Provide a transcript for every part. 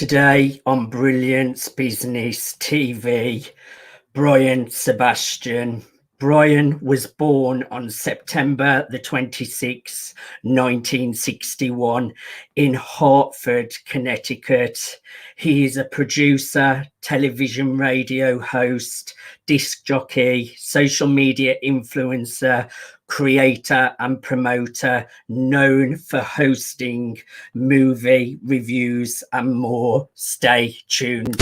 Today on Brilliance Business TV, Sebastian. Brian was born on September the 26th, 1961 in Hartford, Connecticut. He is a producer, television radio host, disc jockey, social media influencer, creator and promoter, known for hosting movie reviews and more. Stay tuned.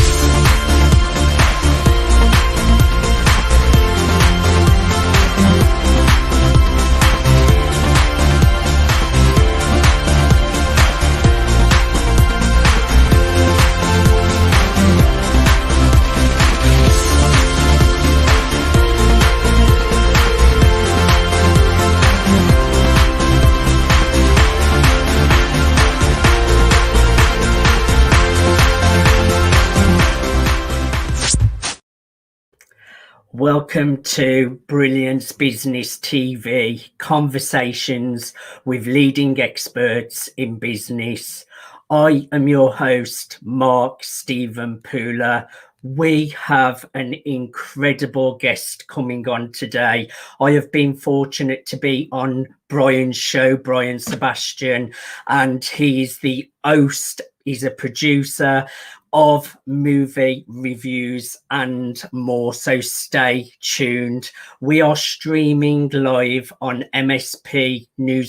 Welcome to Brilliance Business TV, conversations with leading experts in business. I am your host, Mark Stephen Pooler. We have an incredible guest coming on today. I have been fortunate to be on Brian's show, Brian Sebastian, and he's the host. He's a producer of movie reviews and more, so stay tuned. We are streaming live on MSP We're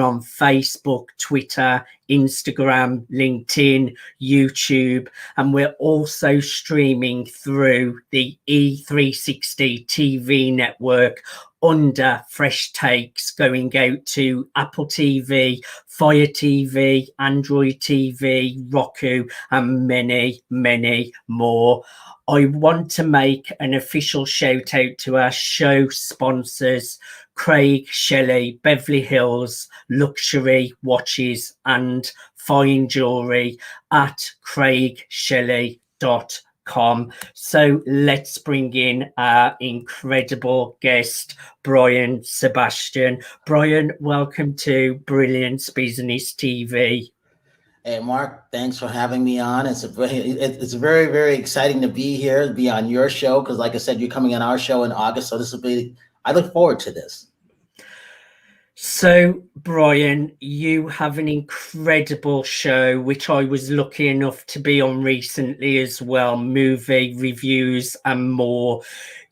on Facebook, Twitter, Instagram, LinkedIn, YouTube, and we're also streaming through the E360 TV network under Fresh Takes, going out to Apple TV, Fire TV, Android TV, Roku, and many, many more. I want to make an official shout out to our show sponsors, Craig Shelley, Beverly Hills Luxury Watches and Fine Jewelry at craigshelley.com. So let's bring in our incredible guest, Brian Sebastian. Brian, welcome to Brilliance Business TV. Hey, Mark, thanks for having me on. It's very, very exciting to be here, to be on your show, because like I said, you're coming on our show in August. So I look forward to this. So, Brian, you have an incredible show, which I was lucky enough to be on recently as well, movie reviews and more.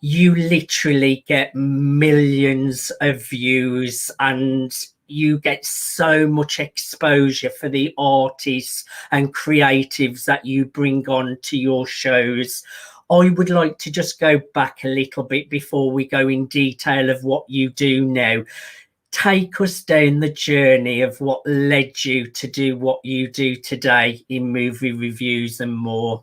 You literally get millions of views and you get so much exposure for the artists and creatives that you bring on to your shows. I would like to just go back a little bit before we go in detail of what you do now. Take us down the journey of what led you to do what you do today in movie reviews and more.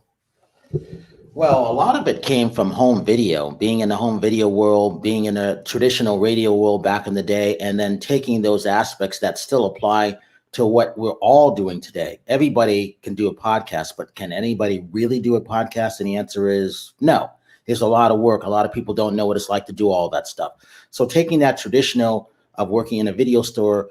Well, a lot of it came from home video, being in the home video world, being in a traditional radio world back in the day, and then taking those aspects that still apply to what we're all doing today. Everybody can do a podcast, but can anybody really do a podcast? And the answer is no. There's a lot of work. A lot of people don't know what it's like to do all that stuff. So taking that traditional of working in a video store,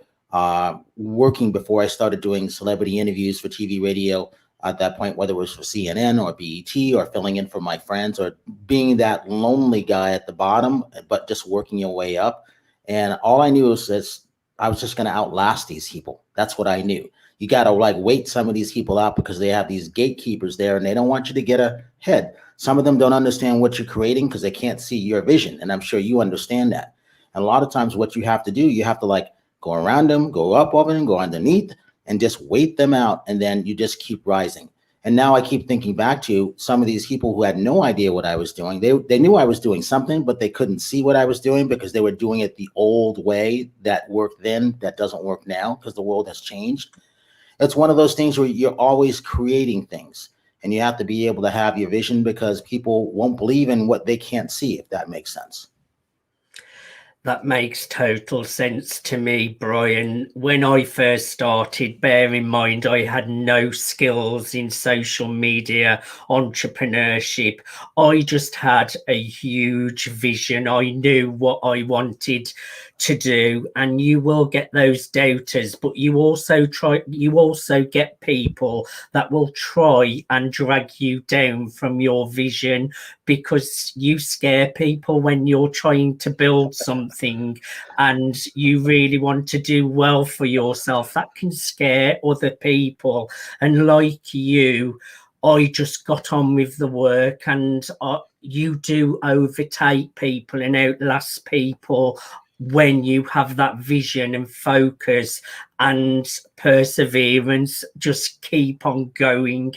working before I started doing celebrity interviews for TV, radio at that point, whether it was for CNN or BET or filling in for my friends or being that lonely guy at the bottom, but just working your way up. And all I knew was that I was just going to outlast these people. That's what I knew. You got to wait some of these people out because they have these gatekeepers there and they don't want you to get ahead. Some of them don't understand what you're creating because they can't see your vision. And I'm sure you understand that. And a lot of times what you have to do, you have to go around them, go up over them, go underneath, and just wait them out. And then you just keep rising. And now I keep thinking back to some of these people who had no idea what I was doing. They knew I was doing something, but they couldn't see what I was doing because they were doing it the old way that worked then, that doesn't work now because the world has changed. It's one of those things where you're always creating things and you have to be able to have your vision because people won't believe in what they can't see, if that makes sense. That makes total sense to me, Brian. When I first started, bear in mind, I had no skills in social media, entrepreneurship. I just had a huge vision. I knew what I wanted to do, and you will get those doubters, but you also get people that will try and drag you down from your vision, because you scare people when you're trying to build something and you really want to do well for yourself. That can scare other people. And like you, I just got on with the work, and you do overtake people and outlast people when you have that vision and focus and perseverance. Just keep on going.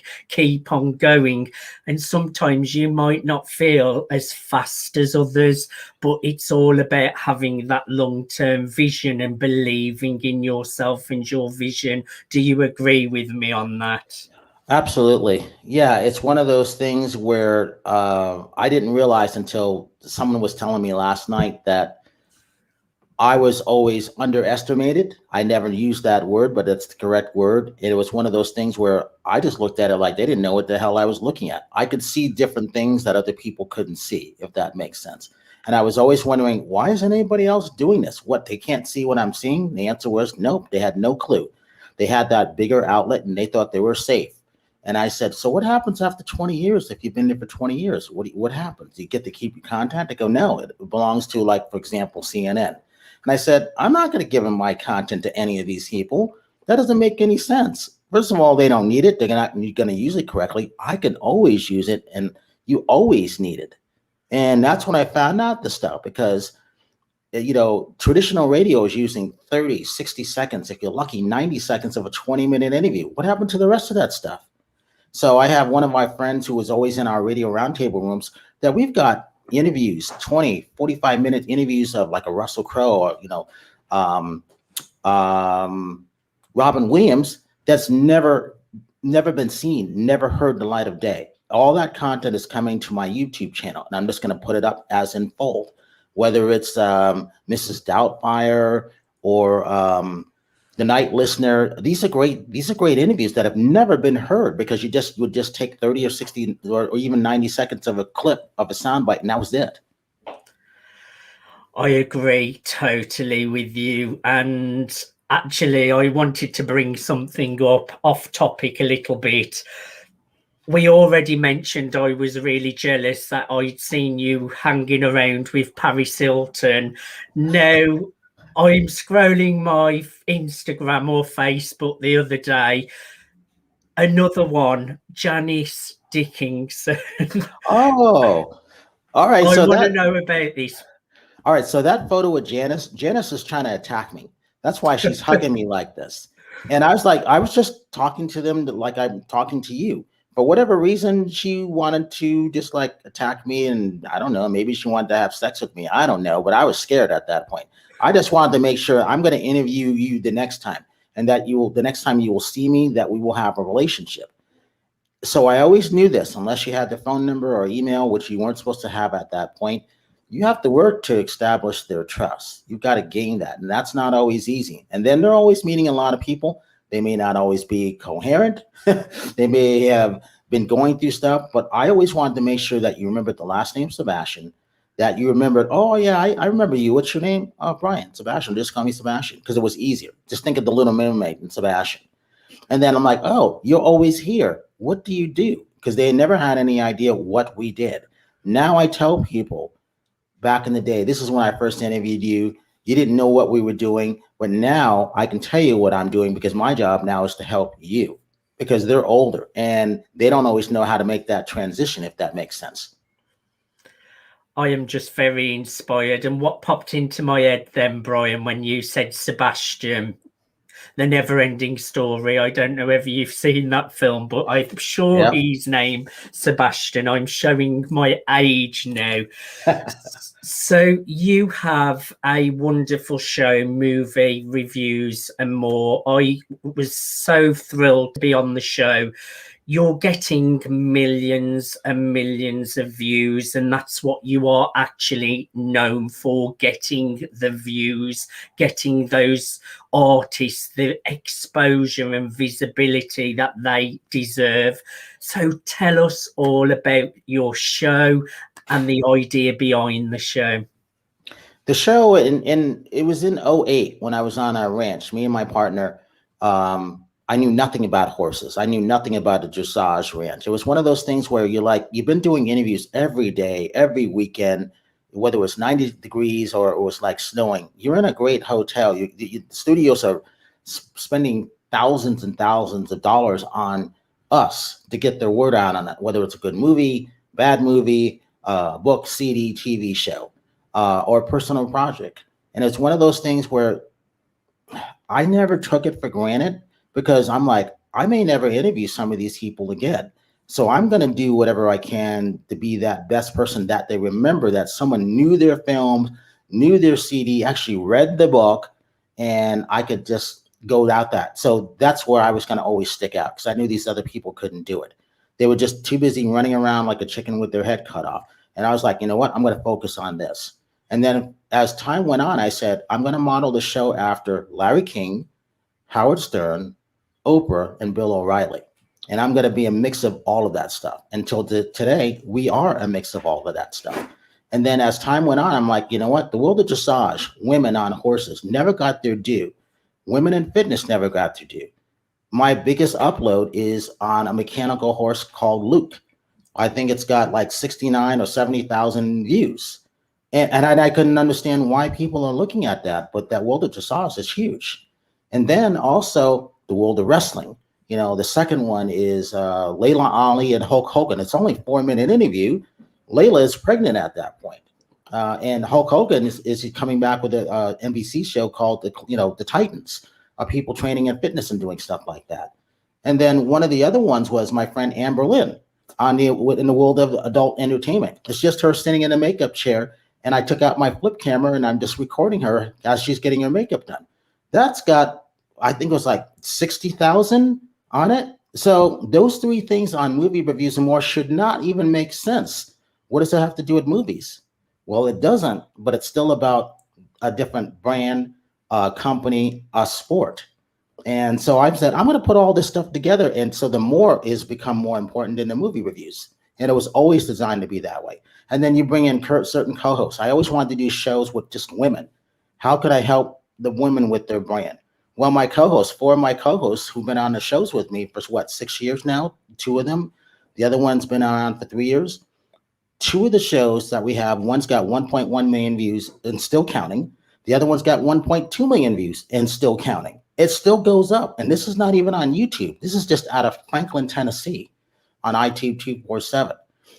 And sometimes you might not feel as fast as others, but it's all about having that long-term vision and believing in yourself and your vision. Do you agree with me on that? Absolutely. Yeah, it's one of those things where I didn't realize until someone was telling me last night that I was always underestimated. I never used that word, but it's the correct word. And it was one of those things where I just looked at it like they didn't know what the hell I was looking at. I could see different things that other people couldn't see, if that makes sense. And I was always wondering, why isn't anybody else doing this? What, they can't see what I'm seeing? The answer was nope, they had no clue. They had that bigger outlet and they thought they were safe. And I said, so what happens after 20 years? If you've been there for 20 years, what happens? Do you get to keep your content? They go, no, it belongs to, like, for example, CNN. And I said, I'm not going to give them my content to any of these people. That doesn't make any sense. First of all, they don't need it. They're not going to use it correctly. I can always use it, and you always need it. And that's when I found out the stuff, because, you know, traditional radio is using 30, 60 seconds, if you're lucky, 90 seconds of a 20-minute interview. What happened to the rest of that stuff? So I have one of my friends who was always in our radio roundtable rooms that we've got interviews, 20, 45-minute interviews of like a Russell Crowe or, you know, Robin Williams, that's never been seen, never heard the light of day. All that content is coming to my YouTube channel, and I'm just going to put it up as in fold, whether it's Mrs. Doubtfire or The Night Listener. These are great interviews that have never been heard, because you would just take 30 or 60 or even 90 seconds of a clip of a soundbite, and that was it. I agree totally with you. And actually, I wanted to bring something up off topic a little bit. We already mentioned I was really jealous that I'd seen you hanging around with Paris Hilton. Now, I'm scrolling my Instagram or Facebook the other day. Another one, Janice Dickinson. Oh, all right. I So want to know about this. all right. So that photo with Janice is trying to attack me. That's why she's hugging me like this. And I was like, I was just talking to them like I'm talking to you. For whatever reason, she wanted to just like attack me. And I don't know, maybe she wanted to have sex with me. I don't know, but I was scared at that point. I just wanted to make sure I'm going to interview you the next time, and that the next time you will see me, that we will have a relationship. So I always knew this, unless you had the phone number or email, which you weren't supposed to have at that point, you have to work to establish their trust. You've got to gain that. And that's not always easy. And then they're always meeting a lot of people. They may not always be coherent. They may have been going through stuff, but I always wanted to make sure that you remembered the last name, Sebastian, that you remembered, oh yeah, I remember you. What's your name? Oh, Brian. Sebastian. Just call me Sebastian, because it was easier. Just think of the Little Mermaid and Sebastian. And then I'm like, oh, you're always here. What do you do? Because they never had any idea what we did. Now I tell people, back in the day, this is when I first interviewed you. You didn't know what we were doing, but now I can tell you what I'm doing, because my job now is to help you, because they're older and they don't always know how to make that transition, if that makes sense. I am just very inspired. And what popped into my head then, Brian, when you said Sebastian, The Never-Ending Story. I don't know whether you've seen that film, but I'm sure Yep. he's named Sebastian. I'm showing my age now. So you have a wonderful show, movie reviews and more. I was so thrilled to be on the show. You're getting millions and millions of views, and that's what you are actually known for, getting the views, getting those artists the exposure and visibility that they deserve. So tell us all about your show and the idea behind the show. The show, in it was in '08 when I was on a ranch. Me and my partner, I knew nothing about horses. I knew nothing about a dressage ranch. It was one of those things where you're like, you've been doing interviews every day, every weekend, whether it was 90 degrees or it was like snowing. You're in a great hotel. The studios are spending thousands and thousands of dollars on us to get their word out on it, whether it's a good movie, bad movie, book, CD, TV show, or personal project. And it's one of those things where I never took it for granted because I'm like, I may never interview some of these people again. So I'm going to do whatever I can to be that best person that they remember, that someone knew their films, knew their CD, actually read the book, and I could just go out that. So that's where I was going to always stick out because I knew these other people couldn't do it. They were just too busy running around like a chicken with their head cut off. And I was like, you know what? I'm going to focus on this. And then as time went on, I said, I'm going to model the show after Larry King, Howard Stern, Oprah, and Bill O'Reilly. And I'm going to be a mix of all of that stuff. Until today, we are a mix of all of that stuff. And then as time went on, I'm like, you know what? The world of dressage, women on horses never got their due. Women in fitness never got their due. My biggest upload is on a mechanical horse called Luke. I think it's got like 69 or 70,000 views. And I couldn't understand why people are looking at that, but that world of dressage is huge. And then also the world of wrestling. You know, the second one is Layla Ali and Hulk Hogan. It's only a 4-minute interview. Layla is pregnant at that point. And Hulk Hogan is coming back with an NBC show called the Titans, of people training in fitness and doing stuff like that. And then one of the other ones was my friend Amber Lynn in the world of adult entertainment. It's just her sitting in a makeup chair, and I took out my flip camera and I'm just recording her as she's getting her makeup done. That's got, I think it was like 60,000 on it. So those three things on movie reviews and more should not even make sense. What does that have to do with movies? Well, it doesn't, but it's still about a different brand, company, a sport. And so I've said, I'm going to put all this stuff together. And so the more is become more important than the movie reviews. And it was always designed to be that way. And then you bring in certain co-hosts. I always wanted to do shows with just women. How could I help the women with their brand? Well, my co-hosts, 4 of my co-hosts who've been on the shows with me for 6 years now, 2 of them. The other one's been around for 3 years. 2 of the shows that we have, one's got 1.1 million views and still counting. The other one's got 1.2 million views and still counting. It still goes up. And this is not even on YouTube. This is just out of Franklin, Tennessee on iTunes 247.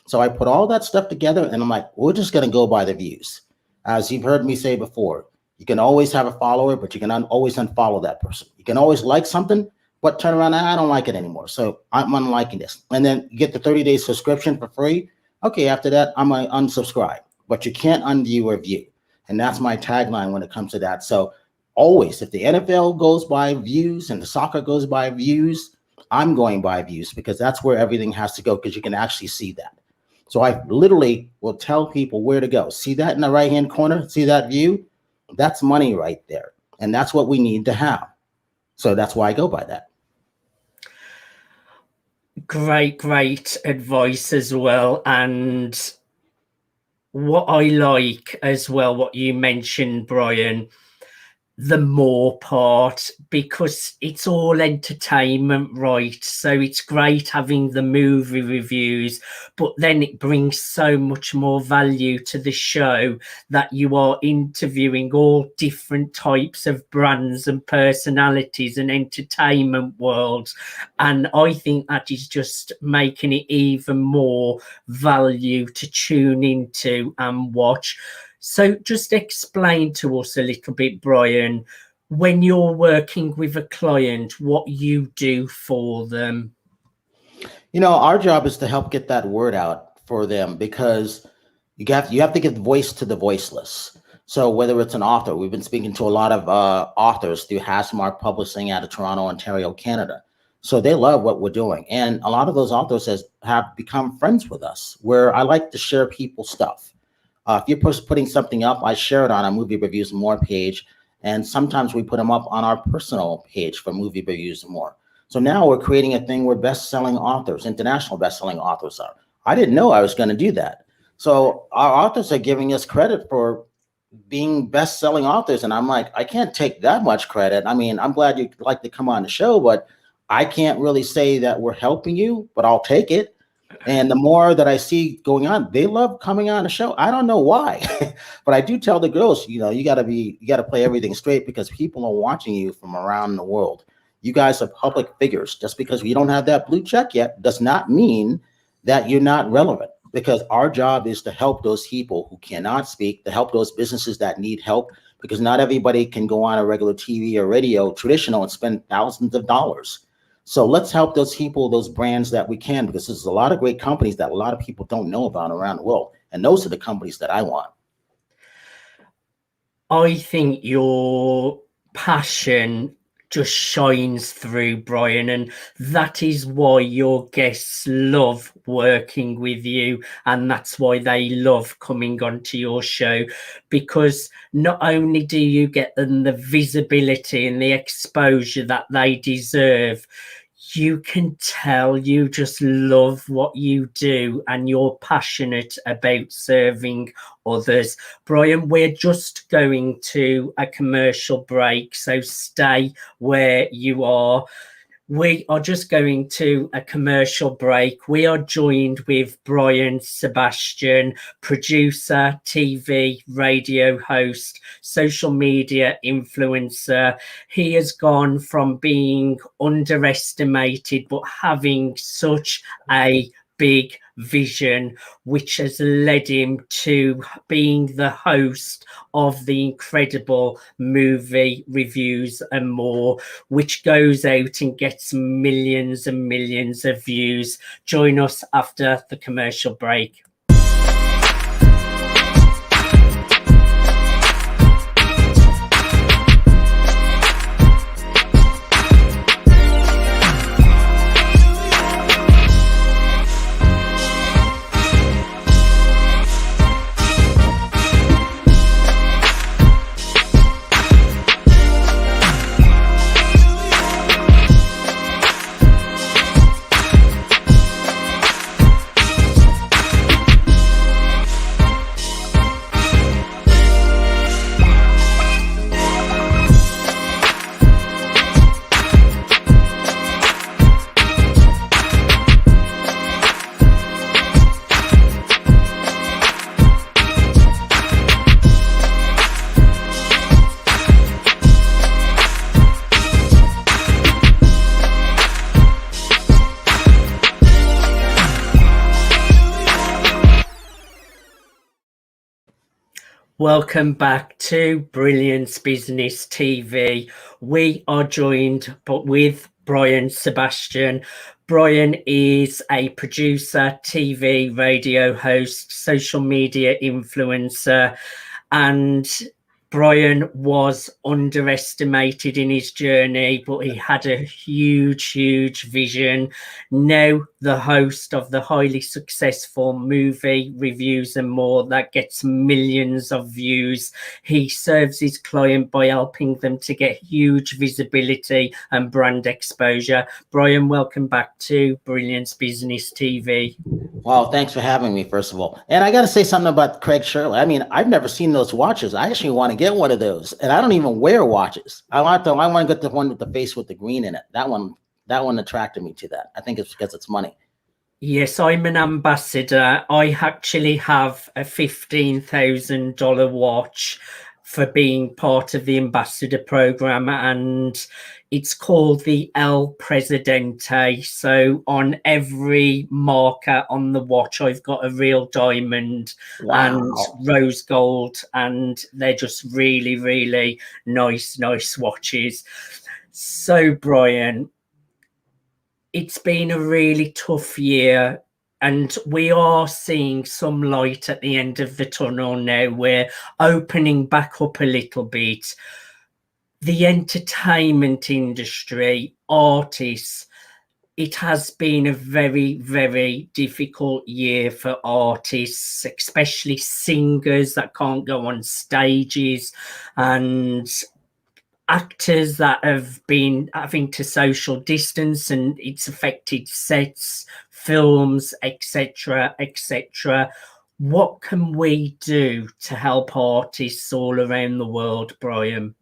So I put all that stuff together and I'm like, we're just going to go by the views. As you've heard me say before, you can always have a follower, but you can always unfollow that person. You can always like something, but turn around, I don't like it anymore. So I'm unliking this. And then you get the 30-day subscription for free. Okay, after that, I'm going to unsubscribe. But you can't unview or view. And that's my tagline when it comes to that. So always, if the NFL goes by views and the soccer goes by views, I'm going by views because that's where everything has to go because you can actually see that. So I literally will tell people where to go. See that in the right-hand corner? See that view? That's money right there. And that's what we need to have. So that's why I go by that. Great advice as well. And what I like as well, what you mentioned, Brian, the more part, because it's all entertainment, right? So it's great having the movie reviews, but then it brings so much more value to the show that you are interviewing all different types of brands and personalities and entertainment worlds. And I think that is just making it even more value to tune into and watch. So just explain to us a little bit, Brian, when you're working with a client, what you do for them. You know, our job is to help get that word out for them because you have to give voice to the voiceless. So whether it's an author, we've been speaking to a lot of authors through Hasmark Publishing out of Toronto, Ontario, Canada. So they love what we're doing. And a lot of those authors have become friends with us, where I like to share people's stuff. If you're putting something up, I share it on our Movie Reviews and More page. And sometimes we put them up on our personal page for Movie Reviews and More. So now we're creating a thing where best-selling authors, international best-selling authors are. I didn't know I was going to do that. So our authors are giving us credit for being best-selling authors. And I'm like, I can't take that much credit. I mean, I'm glad you like to come on the show, but I can't really say that we're helping you, but I'll take it. And the more that I see going on, they love coming on the show. I don't know why, but I do tell the girls, you got to play everything straight because people are watching you from around the world. You guys are public figures. Just because you don't have that blue check yet does not mean that you're not relevant, because our job is to help those people who cannot speak, to help those businesses that need help, because not everybody can go on a regular TV or radio traditional and spend thousands of dollars. So let's help those people, those brands that we can, because there's a lot of great companies that a lot of people don't know about around the world. And those are the companies that I want. I think your passion just shines through, Brian, and that is why your guests love working with you, and that's why they love coming onto your show, because not only do you get them the visibility and the exposure that they deserve, you can tell you just love what you do and you're passionate about serving others. Brian, we're just going to a commercial break, so stay where you are. We are just going to a commercial break. We are joined with Brian Sebastian, producer, TV, radio host, social media influencer. He has gone from being underestimated, but having such a big vision, which has led him to being the host of the incredible movie reviews and more, which goes out and gets millions and millions of views. Join us after the commercial break. Welcome back to Brilliance Business TV. We are joined with Brian Sebastian. Brian is a producer, TV, radio host, social media influencer, and Brian was underestimated in his journey, but he had a huge, huge vision. Now the host of the highly successful movie reviews and more that gets millions of views. He serves his client by helping them to get huge visibility and brand exposure. Brian, welcome back to Brilliance Business TV. Well, thanks for having me, first of all. And I got to say something about Craig Shirley. I mean, I've never seen those watches. I actually want to get one of those, and I don't even wear watches. I want to get the one with the face with the green in it. That one attracted me to that. I think it's because it's money. Yes, I'm an ambassador. I actually have a $15,000 watch for being part of the ambassador program, and it's called the El Presidente. So on every marker on the watch, I've got a real diamond. Wow. And rose gold, and they're just really, really nice watches. So, Brian, it's been a really tough year, and we are seeing some light at the end of the tunnel now. We're opening back up a little bit. The entertainment industry, artists, it has been a very, very difficult year for artists, especially singers that can't go on stages, and actors that have been having to social distance, and it's affected sets, films, etc., etc. What can we do to help artists all around the world, Brian?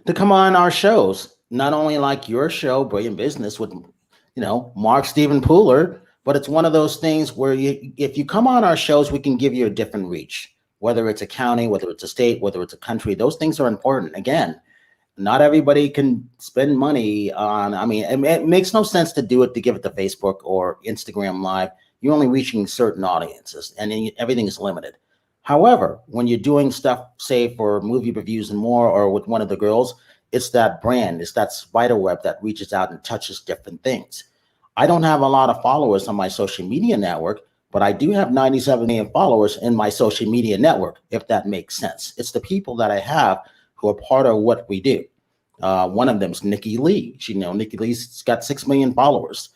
To come on our shows, not only like your show, Brilliant Business with, Mark Stephen Pooler, but it's one of those things where if you come on our shows, we can give you a different reach, whether it's a county, whether it's a state, whether it's a country. Those things are important. Again, not everybody can spend money on, it makes no sense to do it to give it to Facebook or Instagram Live. You're only reaching certain audiences and then everything is limited. However, when you're doing stuff, say for movie reviews and more, or with one of the girls, it's that brand, it's that spider web that reaches out and touches different things. I don't have a lot of followers on my social media network, but I do have 97 million followers in my social media network, if that makes sense. It's the people that I have who are part of what we do. One of them is Nikki Lee. Nikki Lee's got 6 million followers.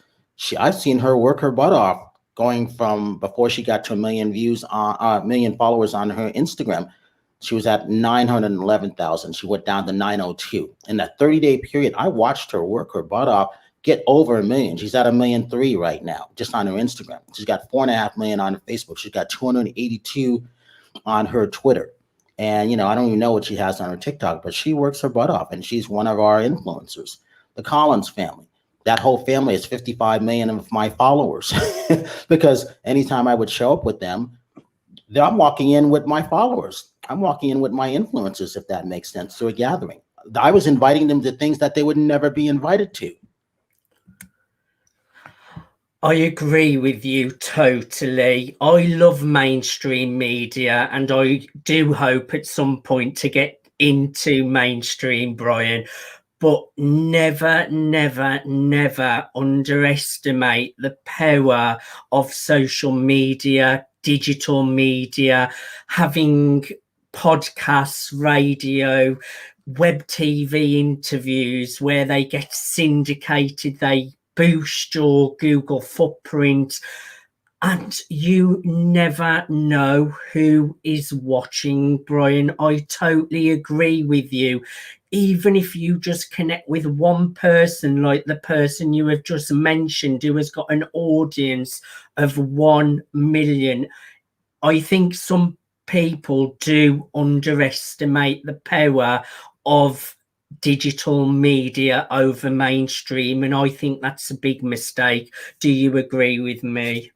I've seen her work her butt off, going from before she got to a million views on million followers on her Instagram. She was at 911,000. She went down to 902. In that 30-day period, I watched her work her butt off, get over a million. She's at 1,000,003 right now, just on her Instagram. She's got 4.5 million on her Facebook. She's got 282 on her Twitter. And, I don't even know what she has on her TikTok, but she works her butt off and she's one of our influencers. The Collins family, that whole family is 55 million of my followers because anytime I would show up with them, I'm walking in with my followers. I'm walking in with my influencers, if that makes sense, to a gathering. I was inviting them to things that they would never be invited to. I agree with you totally. I love mainstream media and I do hope at some point to get into mainstream, Brian. But never, never, never underestimate the power of social media, digital media, having podcasts, radio, web TV interviews where they get syndicated, they boost your Google footprint, and you never know who is watching, Brian. I totally agree with you. Even if you just connect with one person, like the person you have just mentioned, who has got an audience of 1 million, I think some people do underestimate the power of digital media over mainstream, and I think that's a big mistake. Do you agree with me?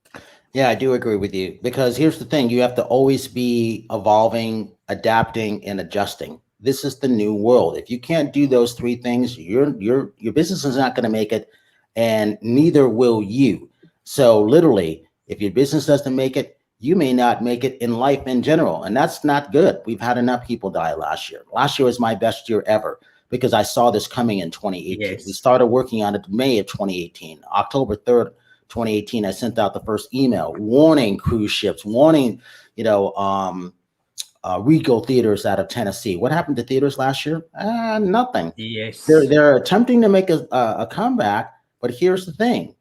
Yeah, I do agree with you, because here's the thing. You have to always be evolving, adapting, and adjusting. This is the new world. If you can't do those three things, your business is not going to make it, and neither will you. So literally, if your business doesn't make it, you may not make it in life in general, and that's not good. We've had enough people die last year. Last year was my best year ever because I saw this coming in 2018. Yes. We started working on it May of 2018, October 3rd. 2018, I sent out the first email warning cruise ships, warning, Regal theaters out of Tennessee. What happened to theaters last year? Nothing. Yes. They're attempting to make a comeback, but here's the thing.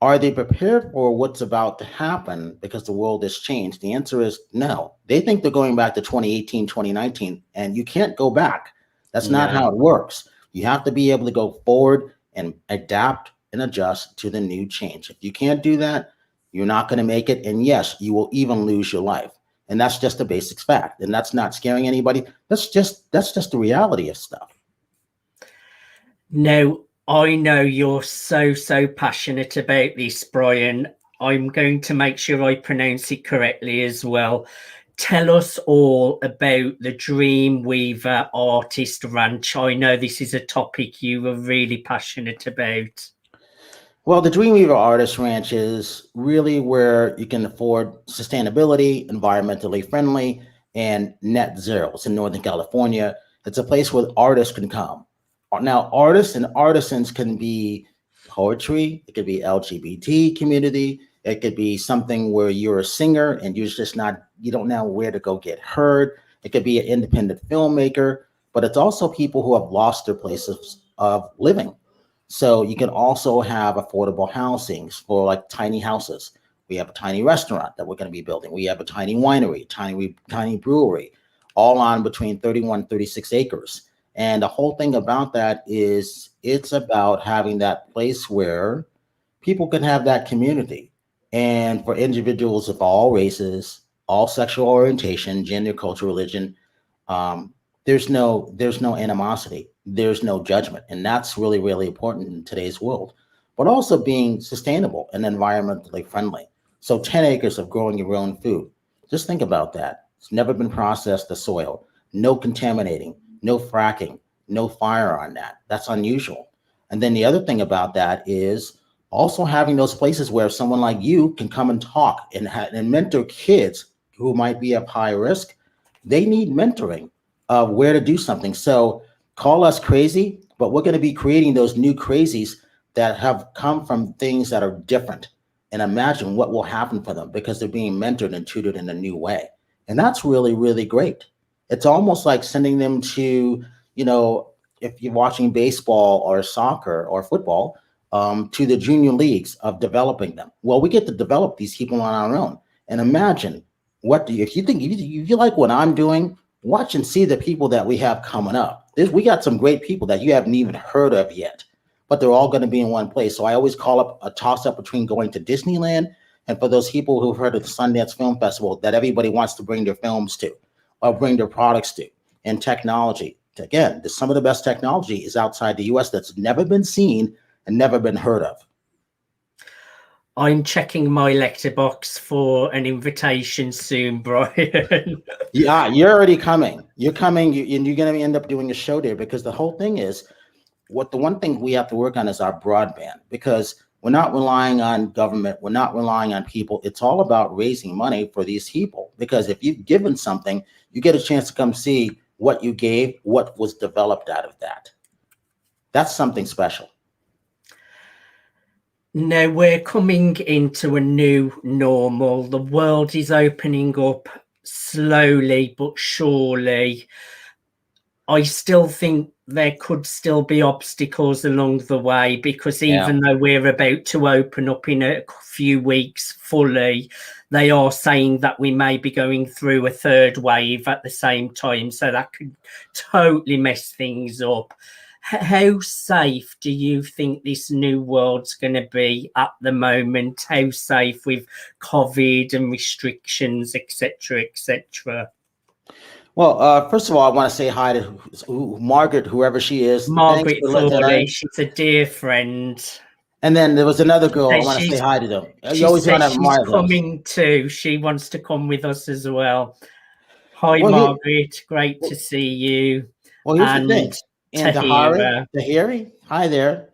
Are they prepared for what's about to happen because the world has changed? The answer is no. They think they're going back to 2018, 2019, and you can't go back. That's not how it works. You have to be able to go forward and adapt and adjust to the new change. If you can't do that, you're not going to make it. And yes, you will even lose your life. And that's just a basic fact. And that's not scaring anybody. That's just the reality of stuff. Now, I know you're so passionate about this, Brian. I'm going to make sure I pronounce it correctly as well. Tell us all about the Dreamweaver Artist Ranch. I know this is a topic you are really passionate about. Well, the Dreamweaver Artist Ranch is really where you can afford sustainability, environmentally friendly, and net zero. It's in Northern California. It's a place where artists can come. Now, artists and artisans can be poetry. It could be LGBT community. It could be something where you're a singer and you don't know where to go get heard. It could be an independent filmmaker, but it's also people who have lost their places of living. So you can also have affordable housings for like tiny houses. We have a tiny restaurant that we're going to be building. We have a tiny winery, tiny brewery, all on between 31, 36 acres. And the whole thing about that is it's about having that place where people can have that community. and for individuals of all races, all sexual orientation, gender, culture, religion. Um, there's no animosity. There's no judgment, and that's really really important in today's world. But also being sustainable and environmentally friendly. So 10 acres of growing your own food. Just think about that. It's never been processed, the soil, no contaminating, no fracking, no fire on that. That's unusual. And then the other thing about that is also having those places where someone like you can come and talk and mentor kids who might be at high risk. They need mentoring of where to do something. So call us crazy, but we're going to be creating those new crazies that have come from things that are different. And imagine what will happen for them because they're being mentored and tutored in a new way. And that's really, really great. It's almost like sending them to, you know, if you're watching baseball or soccer or football, to the junior leagues of developing them. Well, we get to develop these people on our own. And imagine if you think, if you like what I'm doing, watch and see the people that we have coming up. We got some great people that you haven't even heard of yet, but they're all going to be in one place. So I always call up a toss up between going to Disneyland and for those people who've heard of the Sundance Film Festival that everybody wants to bring their films to or bring their products to, and technology. Again, some of the best technology is outside the US that's never been seen and never been heard of. I'm checking my letterbox for an invitation soon, Brian. Yeah, you're already coming. You're coming, and you're going to end up doing a show there because the whole thing is the one thing we have to work on is our broadband because we're not relying on government. We're not relying on people. It's all about raising money for these people because if you've given something, you get a chance to come see what you gave, what was developed out of that. That's something special. Now we're coming into a new normal. The world is opening up slowly but surely. I still think there could still be obstacles along the way because even though we're about to open up in a few weeks fully, they are saying that we may be going through a third wave at the same time. So that could totally mess things up. How safe do you think this new world's going to be at the moment? How safe with COVID and restrictions, etc., etc.? Well, first of all, I want to say hi to Margaret, whoever she is. Margaret Thorley, she's a dear friend. And then there was another girl. I want to say hi to them. You always want to have she's coming too. She wants to come with us as well. Hi, Margaret. Great to see you. Well, here's the thing. And Tahiri, hi there.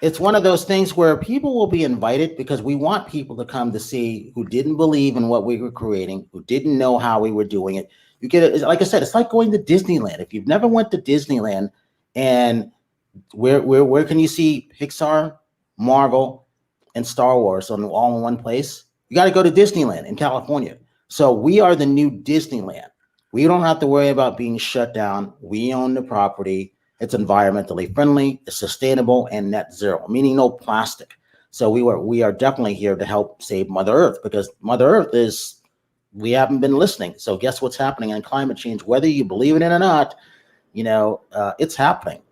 It's one of those things where people will be invited because we want people to come to see who didn't believe in what we were creating, who didn't know how we were doing it. You get it. Like I said, it's like going to Disneyland. If you've never went to Disneyland, and where can you see Pixar, Marvel, and Star Wars all in one place? You got to go to Disneyland in California. So we are the new Disneyland. We don't have to worry about being shut down. We own the property. It's environmentally friendly, it's sustainable, and net zero, meaning no plastic. So we are definitely here to help save Mother Earth because Mother Earth we haven't been listening. So guess what's happening in climate change? Whether you believe it or not, it's happening.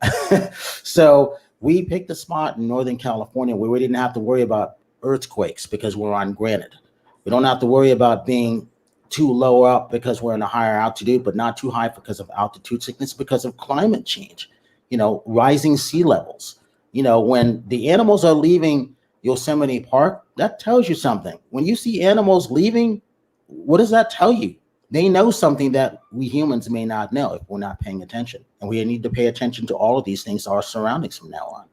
So we picked a spot in Northern California where we didn't have to worry about earthquakes because we're on granite. We don't have to worry about being too low up because we're in a higher altitude, but not too high because of altitude sickness, because of climate change, rising sea levels. When the animals are leaving Yosemite Park, that tells you something. When you see animals leaving, what does that tell you? They know something that we humans may not know if we're not paying attention. And we need to pay attention to all of these things, our surroundings from now on.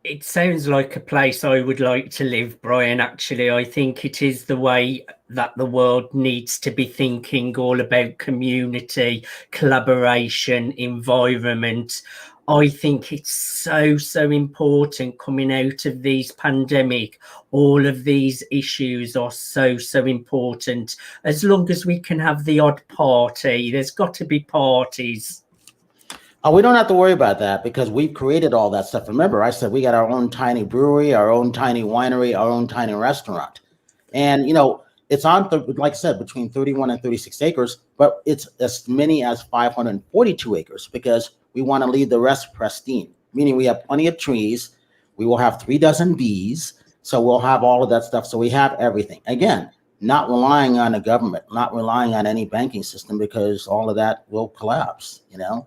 It sounds like a place I would like to live, Brian. Actually, I think it is the way that the world needs to be thinking, all about community, collaboration, environment. I think it's so important coming out of these pandemic. All of these issues are so important. As long as we can have the odd party, there's got to be parties. We don't have to worry about that because we've created all that stuff. Remember, I said we got our own tiny brewery, our own tiny winery, our own tiny restaurant. And, it's on, like I said, between 31 and 36 acres, but it's as many as 542 acres because we want to leave the rest pristine, meaning we have plenty of trees. We will have 3 dozen bees. So we'll have all of that stuff. So we have everything. Again, not relying on the government, not relying on any banking system, because all of that will collapse, you know?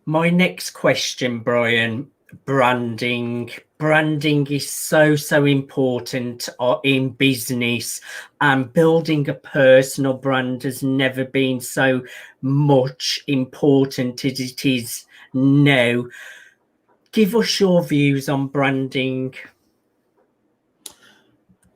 My next question, Brian, branding. Branding is so important in business, and building a personal brand has never been so much important as it is now. Give us your views on branding.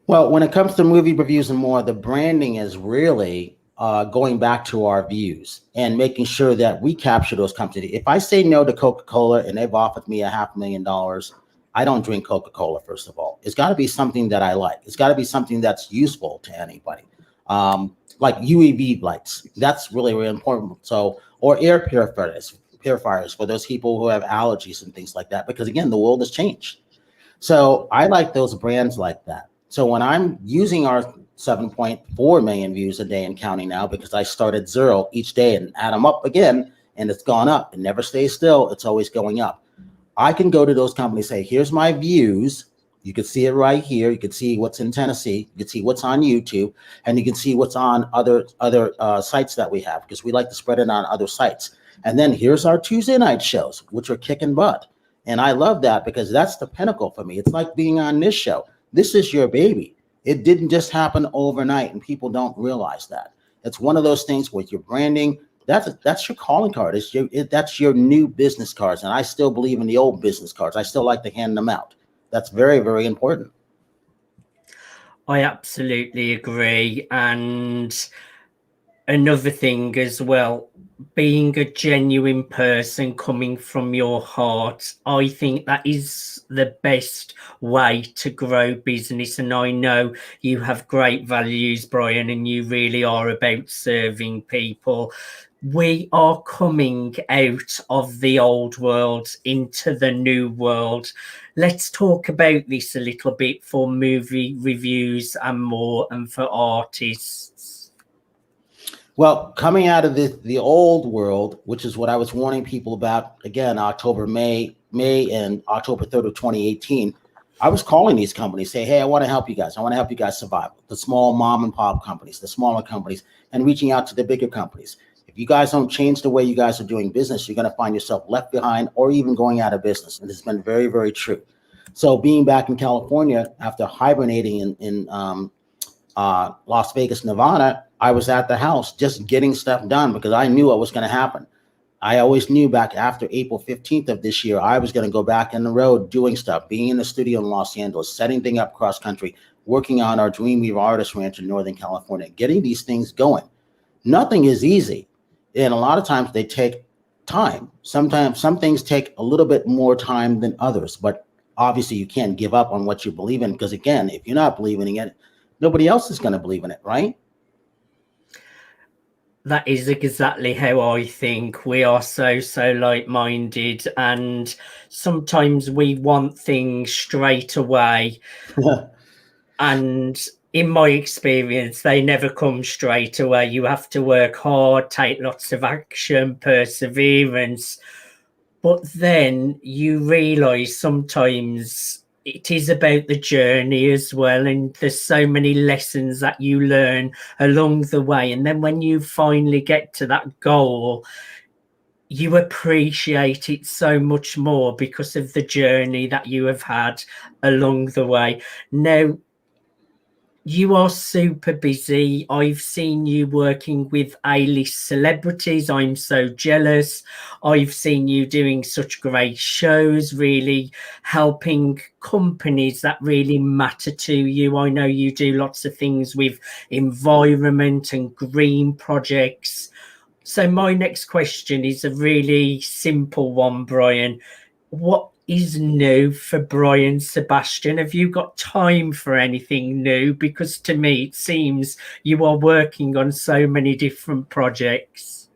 Well, when it comes to movie reviews and more, the branding is really going back to our views and making sure that we capture those companies. If I say no to Coca-Cola and they've offered me $500,000, I don't drink Coca-Cola, first of all. It's got to be something that I like. It's got to be something that's useful to anybody. Like UAV lights, that's really, really important. So, or air purifiers for those people who have allergies and things like that, because again, the world has changed. So I like those brands like that. So when I'm using our 7.4 million views a day and counting now, because I start at 0 each day and add them up again, and it's gone up. It never stays still. It's always going up. I can go to those companies, say, here's my views. You can see it right here. You can see what's in Tennessee. You can see what's on YouTube, and you can see what's on other sites that we have, because we like to spread it on other sites. And then here's our Tuesday night shows, which are kicking butt. And I love that, because that's the pinnacle for me. It's like being on this show. This is your baby. It didn't just happen overnight, and people don't realize that. It's one of those things with your branding. That's your calling card. That's your new business cards. And I still believe in the old business cards. I still like to hand them out. That's very, very important. I absolutely agree. And another thing as well, being a genuine person coming from your heart, I think that is the best way to grow business. And I know you have great values, Brian, and you really are about serving people. We are coming out of the old world into the new world. Let's talk about this a little bit for movie reviews and more, and for artists. Well, coming out of the old world, which is what I was warning people about, again, May and October 3rd of 2018, I was calling these companies, say, hey, I want to help you guys. I want to help you guys survive. The small mom and pop companies, the smaller companies, and reaching out to the bigger companies. If you guys don't change the way you guys are doing business, you're going to find yourself left behind or even going out of business. And it's been very, very true. So being back in California after hibernating in Las Vegas, Nevada, I was at the house just getting stuff done, because I knew what was going to happen. I always knew back after April 15th of this year, I was going to go back on the road doing stuff, being in the studio in Los Angeles, setting things up cross country, working on our Dreamweaver Artist Ranch in Northern California, getting these things going. Nothing is easy. And a lot of times they take time. Sometimes some things take a little bit more time than others, but obviously you can't give up on what you believe in, because again, if you're not believing in it, nobody else is going to believe in it, right? That is exactly how I think. We are so like-minded, and sometimes we want things straight away. And in my experience, they never come straight away. You have to work hard, take lots of action, perseverance. But then you realize sometimes it is about the journey as well, and there's so many lessons that you learn along the way. And then when you finally get to that goal, you appreciate it so much more because of the journey that you have had along the way. Now, you are super busy. I've seen you working with A-list celebrities. I'm so jealous. I've seen you doing such great shows, really helping companies that really matter to you. I know you do lots of things with environment and green projects. So my next question is a really simple one, Brian. What is new for Brian Sebastian? Have you got time for anything new? Because to me, it seems you are working on so many different projects.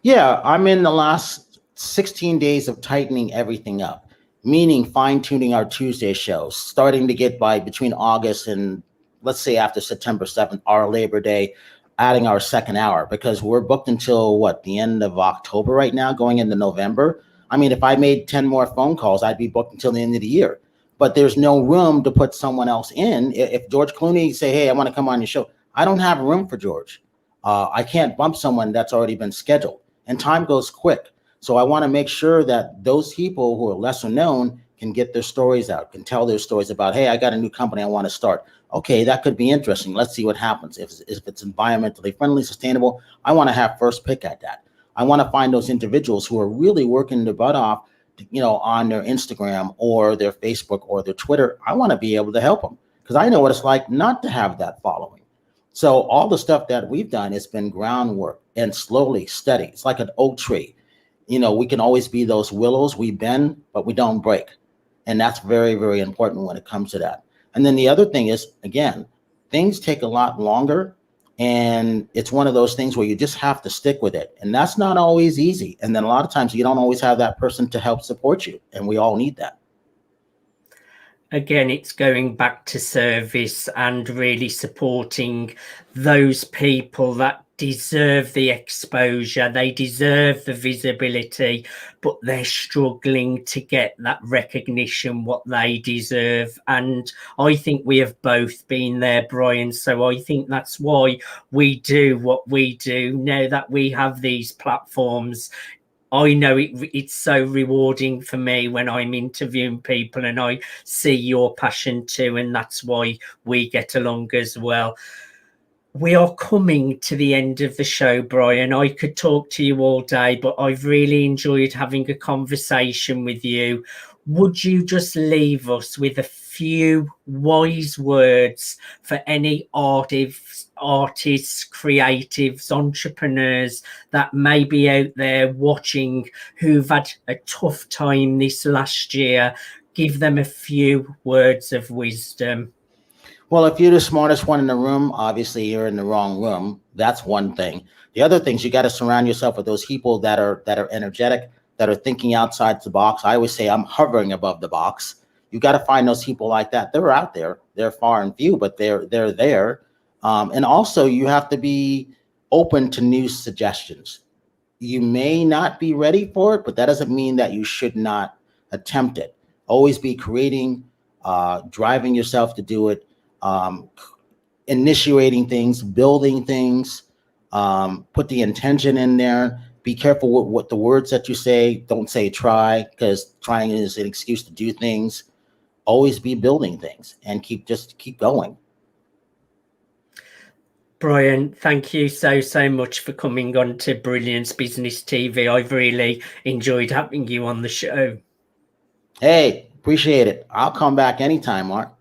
Yeah, I'm in the last 16 days of tightening everything up, meaning fine-tuning our Tuesday shows, starting to get by between August and, let's say, after September 7th, our Labor Day, adding our second hour, because we're booked until the end of October right now, going into November. I mean, if I made 10 more phone calls, I'd be booked until the end of the year. but there's no room to put someone else in. If George Clooney say, hey, I want to come on your show, I don't have room for George. I can't bump someone that's already been scheduled, and time goes quick. So I want to make sure that those people who are lesser known can get their stories out, can tell their stories about, hey, I got a new company I want to start. Okay, that could be interesting. Let's see what happens. If it's environmentally friendly, sustainable, I want to have first pick at that. I want to find those individuals who are really working their butt off, on their Instagram or their Facebook or their Twitter. I want to be able to help them because I know what it's like not to have that following. So all the stuff that we've done has been groundwork and slowly, steady. It's like an oak tree. We can always be those willows. We bend, but we don't break. And that's very, very important when it comes to that. And then the other thing is, again, things take a lot longer. And it's one of those things where you just have to stick with it. And that's not always easy. And then a lot of times you don't always have that person to help support you. And we all need that. Again, it's going back to service and really supporting those people that deserve the exposure, they deserve the visibility, but they're struggling to get that recognition what they deserve. And I think we have both been there, Brian. So I think that's why we do what we do now that we have these platforms. I know it's so rewarding for me when I'm interviewing people and I see your passion too, and that's why we get along as well. We are coming to the end of the show, Brian. I could talk to you all day, but I've really enjoyed having a conversation with you. Would you just leave us with a few wise words for any artists, creatives, entrepreneurs that may be out there watching who've had a tough time this last year? Give them a few words of wisdom. Well, if you're the smartest one in the room, obviously you're in the wrong room. That's one thing. The other thing is you got to surround yourself with those people that are energetic, that are thinking outside the box. I always say I'm hovering above the box. You got to find those people like that. They're out there. They're far and few, but they're there. And also you have to be open to new suggestions. You may not be ready for it, but that doesn't mean that you should not attempt it. Always be creating, driving yourself to do it. Initiating things, building things, put the intention in there. Be careful with what the words that you say. Don't say try, because trying is an excuse to do things. Always be building things and keep going. Brian, thank you so much for coming on to Brilliance Business TV. I've really enjoyed having you on the show. Hey, appreciate it. I'll come back anytime, Mark.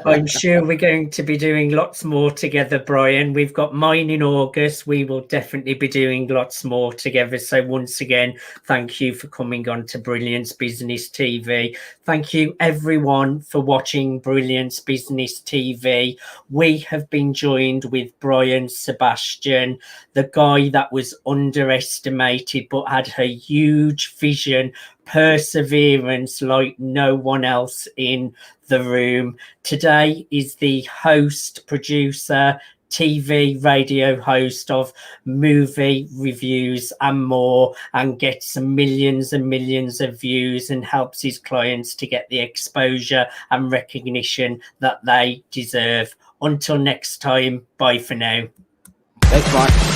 I'm sure we're going to be doing lots more together, Brian. We've got mine in August. We will definitely be doing lots more together. So once again, thank you for coming on to Brilliance Business TV. Thank you everyone for watching Brilliance Business TV. We have been joined with Brian Sebastian, the guy that was underestimated but had a huge vision, perseverance like no one else in the room. Today is the host, producer, TV, radio host of movie reviews and more, and gets millions and millions of views and helps his clients to get the exposure and recognition that they deserve. Until next time, bye for now. Thanks, Mark.